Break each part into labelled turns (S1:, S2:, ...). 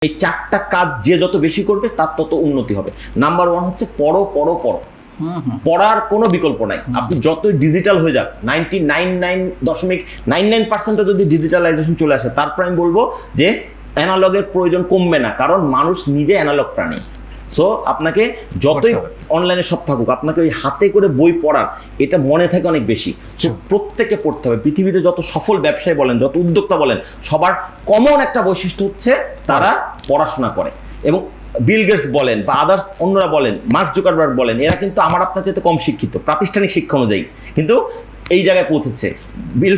S1: এই চারটা কাজ যে যত বেশি করবে তার তত উন্নতি হবে। নাম্বার ওয়ান হচ্ছে পড়ো পড়ো পড়ো। পড়ার কোনো বিকল্প নাই। আপনি যতই ডিজিটাল হয়ে যাক, 99.99% যদি ডিজিটালাইজেশন চলে আসে, তারপর আমি বলবো যে অ্যানালগের প্রয়োজন কমবে না, কারণ মানুষ নিজে অ্যানালগ প্রাণী। সো আপনাকে যতই অনলাইনে সব থাকুক, আপনাকে ওই হাতে করে বই পড়ার এটা মনে থাকে অনেক বেশি। প্রত্যেকে পড়তে হবে। পৃথিবীতে যত সফল ব্যবসায়ী বলেন, যত উদ্যোক্তা বলেন, সবার কমন একটা বৈশিষ্ট্য হচ্ছে তারা পড়াশোনা করে। এবং বিল গেটস বলেন বা আদার্স অন্যরা বলেন, মার্ক জুকারবার্গ বলেন, এরা কিন্তু আমার আপনার চাইতে কম শিক্ষিত প্রাতিষ্ঠানিক শিক্ষা অনুযায়ী, কিন্তু এই জায়গায় পৌঁছেছে। বিল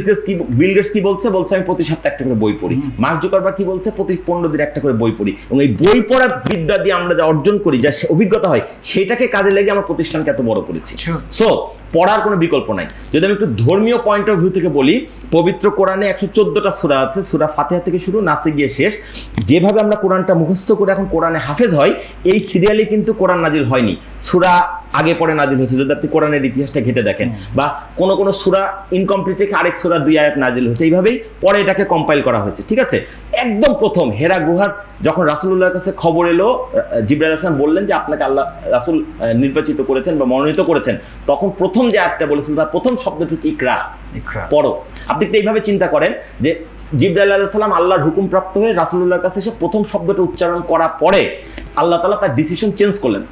S1: গেটস কি বলছে আমি প্রতি সপ্তাহে একটা করে বই পড়ি। মার্ক জুকারবার্গ কি বলছে? প্রতি 15 দিন একটা করে বই পড়ি। এবং এই বই পড়ার বিদ্যা দিয়ে আমরা যা অর্জন করি, যা অভিজ্ঞতা হয়, সেটাকে কাজে লেগে আমরা প্রতিষ্ঠানকে এত বড় করেছি। সো পড়ার কোনো বিকল্প নাই। যদি আমি একটু ধর্মীয় পয়েন্ট অফ ভিউ থেকে বলি, পবিত্র কোরআনে 114টা সূরা আছে। সূরা ফাতিহা থেকে শুরু, নাসে গিয়ে শেষ। যেভাবে আমরা কোরআনটা মুখস্থ করে এখন কোরআনে হাফেজ হয়, এই সিরিয়ালে কিন্তু কোরআন নাজিল হয়নি। সূরা আগে পরে নাজিল হয়েছে। যদি আপনি কোরআনের ইতিহাসটা ঘেটে দেখেন, বা কোনো সূরা ইনকমপ্লিট রেখে আরেক সূরা 2 আয়াত নাজিল হয়েছে, এইভাবেই পরে এটাকে কম্পাইল করা হয়েছে। ঠিক আছে? একদম প্রথম হেরা গুহার যখন রাসূলুল্লাহর কাছে খবর এলো, জিবরাইল আলাইহিস সালাম বললেন যে আপনাকে আল্লাহ রাসূল নির্বাচিত করেছেন বা মনোনীত করেছেন, তখন প্রথম যে আয়াতটা বলেছিল তার প্রথম শব্দটি ইকরা, পড়ো। আপনি একটু এইভাবে চিন্তা করেন যে জিবরাইল আলাইহিস সালাম আল্লাহর হুকুম প্রাপ্ত হয়ে রাসূলুল্লাহর কাছে এসে প্রথম শব্দটা উচ্চারণ করার পরে আল্লাহ তাআলা তার ডিসিশন চেঞ্জ করলেন।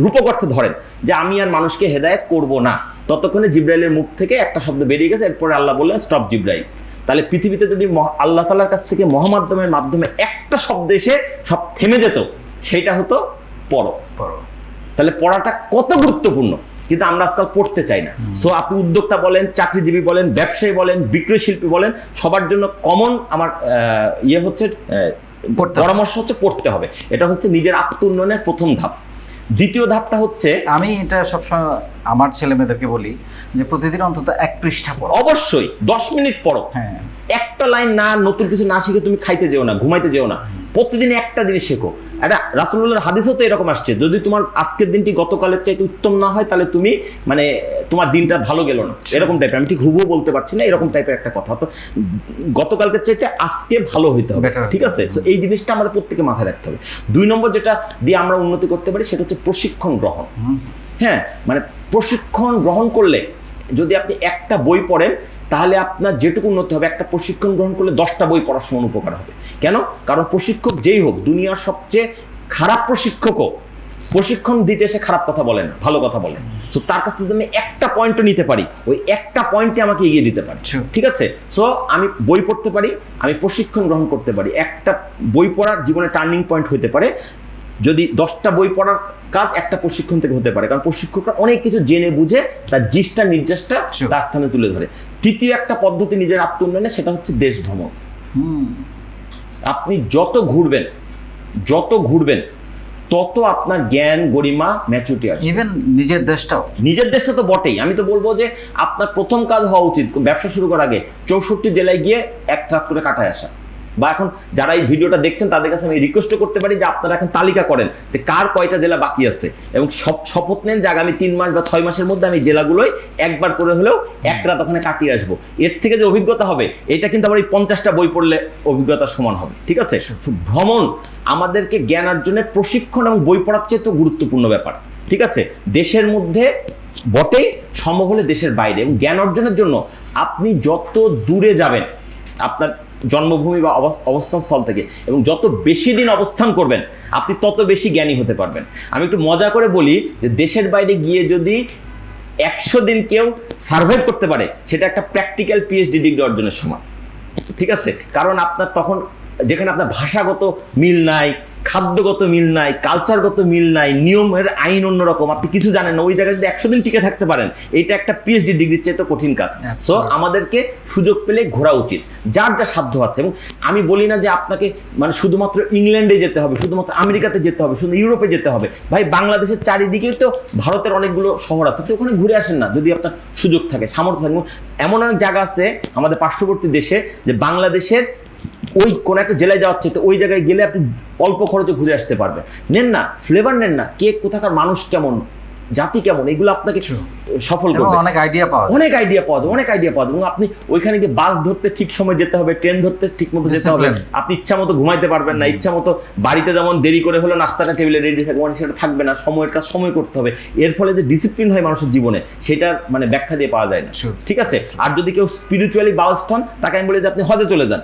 S1: রূপক অর্থে ধরেন যে আমি আর মানুষকে হেদায়েত করব না, ততক্ষণে জিবরাইলের মুখ থেকে একটা শব্দ বেরিয়ে গেছে। এরপরে আল্লাহ বললেন স্টপ জিবরাইল। তাহলে পৃথিবীতে যদি আল্লাহ তাআলার কাছ থেকে মহামাধ্যমের মাধ্যমে একটা শব্দ এসে সব থেমে যেত, সেটা হতো পড়ো। তাহলে পড়াটা কত গুরুত্বপূর্ণ, কিন্তু আমরা আজকাল পড়তে চাই না। সো আপনি উদ্যোক্তা বলেন, চাকরিজীবী বলেন, ব্যবসায়ী বলেন, বিক্রয় শিল্পী বলেন, সবার জন্য কমন আমার হচ্ছে পরামর্শ হচ্ছে পড়তে হবে। এটা হচ্ছে নিজের আত্ম উন্নয়নের প্রথম ধাপ। দ্বিতীয় ধাপটা হচ্ছে,
S2: আমি এটা সবসময় আমার ছেলে মেয়েদেরকে বলি যে প্রতিদিন অন্তত 1 পৃষ্ঠা পড়ো।
S1: অবশ্যই 10 মিনিট পড়ো।
S2: হ্যাঁ,
S1: একটা লাইন না, নতুন কিছু না শিখে তুমি খাইতে যেও না, ঘুমাইতে যেও না। প্রতিদিন একটা জিনিস শেখো। এটা রাসূলুল্লাহর হাদিসেও তো এরকম আসছে, যদি তোমার আজকের দিনটি গতকালের চাইতে উত্তম না হয়, তাহলে তুমি তোমার দিনটা ভালো গেল না, এরকম টাইপের। আমি ঠিক হুবহু বলতে পারছি না, এরকম টাইপের একটা কথা। তো গতকালকের চাইতে আজকে ভালো হইতে হবে। ঠিক আছে? তো এই জিনিসটা আমাদের প্রত্যেকে মাথায় রাখতে হবে। 2 নম্বর যেটা দিয়ে আমরা উন্নতি করতে পারি, সেটা হচ্ছে প্রশিক্ষণ গ্রহণ। হ্যাঁ, প্রশিক্ষণ গ্রহণ করলে যদি আপনি একটা বই পড়েন, তাহলে আপনার যেটুকু উন্নতি হবে, একটা প্রশিক্ষণ গ্রহণ করলে 10টা বই পড়ার সমান উপকার হবে। কেন? কারণ প্রশিক্ষক যেই হোক, দুনিয়ার সবচেয়ে খারাপ প্রশিক্ষকও প্রশিক্ষণ দিতে এসে খারাপ কথা বলেন, ভালো কথা বলেন। তো তার কাছ থেকে আমি একটা পয়েন্টও নিতে পারি, ওই একটা পয়েন্টে আমাকে এগিয়ে দিতে পারে। ঠিক আছে? সো আমি বই পড়তে পারি, আমি প্রশিক্ষণ গ্রহণ করতে পারি। একটা বই পড়ার জীবনে টার্নিং পয়েন্ট হতে পারে। যদি 10টা বই পড়ার কাজ একটা প্রশিক্ষণ থেকে হতে পারে, কারণ প্রশিক্ষকরা অনেক কিছু জেনে বুঝে তার জিসটা নির্যাসটা তার স্থানে তুলে ধরে। তৃতীয় একটা পদ্ধতি নিজের আত্ম উন্নয়নে, সেটা হচ্ছে দেশ ভ্রমণ। আপনি যত ঘুরবেন তত আপনার জ্ঞান, গরিমা, ম্যাচুরিটি আসবে।
S2: ইভেন নিজের দেশটা
S1: তো বটেই। আমি তো বলবো যে আপনার প্রথম কাজ হওয়া উচিত ব্যবসা শুরু করার আগে 64 জেলায় গিয়ে 1 ট্রাক করে কাটায় আসা। বা এখন যারা এই ভিডিওটা দেখছেন তাদের কাছে আমি রিকোয়েস্ট করতে পারি যে আপনারা এখন তালিকা করেন যে কার কয়টা জেলা বাকি আছে, এবং শপথ নেন যে আগামী 3 মাস বা 6 মাসের মধ্যে আমি জেলাগুলোই একবার করে হলেও 1 রাত ওখানে কাটিয়ে আসবো। এর থেকে যে অভিজ্ঞতা হবে, এটা কিন্তু আবার এই 50টা বই পড়লে অভিজ্ঞতার সমান হবে। ঠিক আছে? ভ্রমণ আমাদেরকে জ্ঞান অর্জনের প্রশিক্ষণ এবং বই পড়ার চেয়ে তো গুরুত্বপূর্ণ ব্যাপার। ঠিক আছে? দেশের মধ্যে বটেই, সম্ভব হলে দেশের বাইরে। এবং জ্ঞান অর্জনের জন্য আপনি যত দূরে যাবেন আপনার জন্মভূমি বা অবস্থান স্থল থেকে, এবং যত বেশি দিন অবস্থান করবেন, আপনি তত বেশি জ্ঞানী হতে পারবেন। আমি একটু মজা করে বলি যে দেশের বাইরে গিয়ে যদি 100 দিন কেউ সার্ভাইভ করতে পারে, সেটা একটা প্র্যাকটিক্যাল PhD ডিগ্রি অর্জনের সমান। ঠিক আছে? কারণ আপনার তখন যেখানে আপনার ভাষাগত মিল নাই, খাদ্যগত মিল নাই, কালচারগত মিল নাই, নিয়মের আইন অন্যরকম, আপনি কিছু জানেন না, ওই জায়গায় যদি 100 দিন টিকে থাকতে পারেন, এটা একটা PhD ডিগ্রির চেয়ে তো কঠিন কাজ। সো আমাদেরকে সুযোগ পেলে ঘোরা উচিত, যার যা সাধ্য আছে। এবং আমি বলি না যে আপনাকে শুধুমাত্র ইংল্যান্ডে যেতে হবে, শুধুমাত্র আমেরিকাতে যেতে হবে, শুধু ইউরোপে যেতে হবে। ভাই, বাংলাদেশের চারিদিকেই তো ভারতের অনেকগুলো শহর আছে, তো ওখানে ঘুরে আসেন না যদি আপনার সুযোগ থাকে, সামর্থ্য থাকে। এমন অনেক জায়গা আছে আমাদের পার্শ্ববর্তী দেশে, যে বাংলাদেশের ওই কোন একটা জেলায় যাওয়ার চাইতে ওই জায়গায় গেলে আপনি অল্প খরচে ঘুরে আসতে পারবেন। নেন না, ফ্লেভার নেন না, কে কোথাকার মানুষ কেমন, জাতি কেমন, এগুলো আপনাকে সফল
S2: এবং
S1: করবে।
S2: অনেক আইডিয়া পাওয়া যায়।
S1: অনেক আইডিয়া পাওয়া যায়, অনেক আইডিয়া পাওয়া যায়। এবং আপনি ওইখানে গিয়ে বাস ধরতে ঠিক সময় যেতে হবে, ট্রেন ধরতে ঠিক মতো যেতে হবে।
S2: Discipline.
S1: আপনি ইচ্ছা মতো ঘুমাইতে পারবেন না, ইচ্ছা মতো বাড়িতে যেমন দেরি করে হলো নাস্তাটা টেবিলে রেডি থাকবে, মানে সেটা থাকবে না, সময়ের কাজ সময় করতে হবে। এর ফলে যে ডিসিপ্লিন হয় মানুষের জীবনে, সেটার মানে ব্যাখ্যা দিয়ে পাওয়া যায় না।
S2: Sure.
S1: ঠিক আছে। আর যদি কেউ স্পিরিচুয়ালি বাউন্সড হন, তাকে আমি বলি যে আপনি হজে চলে যান।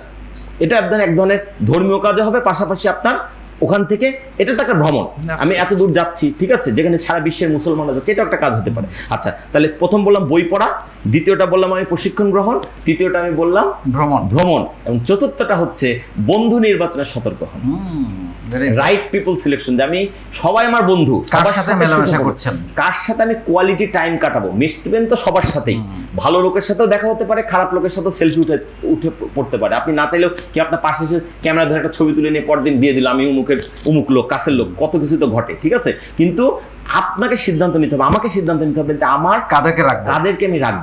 S1: এটা আপনার এক ধরনের ধর্মীয় কাজও হবে, পাশাপাশি আপনার ওখান থেকে এটা তো একটা ভ্রমণ, আমি এত দূর যাচ্ছি, ঠিক আছে, যেখানে সারা বিশ্বের মুসলমানরা যাচ্ছে, এটা একটা কাজ হতে পারে। আচ্ছা, তাহলে প্রথম বললাম বই পড়া, দ্বিতীয়টা বললাম আমি প্রশিক্ষণ গ্রহণ, তৃতীয়টা আমি বললাম ভ্রমণ, এবং চতুর্থটা হচ্ছে বন্ধু নির্বাচনে সতর্ক হন। রাইট পিপল সিলেকশন, যে আমি সবাই আমার বন্ধু,
S2: কার
S1: সবার
S2: সাথে
S1: সাথে
S2: মেলামেশা
S1: শুরু করবো।
S2: করছেন?
S1: কার সাথে আমি কোয়ালিটি টাইম কাটাবো। মিশবেন তো সবার সাথেই, ভালো লোকের সাথেও দেখা হতে পারে, খারাপ লোকের সাথেও সেলফি উঠে পড়তে পারে। আপনি না চাইলেও কি আপনার পাশে এসে ক্যামেরা ধরে একটা ছবি তুলে নিয়ে পরদিন দিয়ে দিল, আমি অমুক লোক, কাছের লোক, কত কিছু তো ঘটে, ঠিক আছে। কিন্তু আপনাকে সিদ্ধান্ত নিতে হবে, আমাকে সিদ্ধান্ত নিতে হবে যে আমার
S2: কাদেরকে রাখবো,
S1: কাদেরকে আমি রাখবো।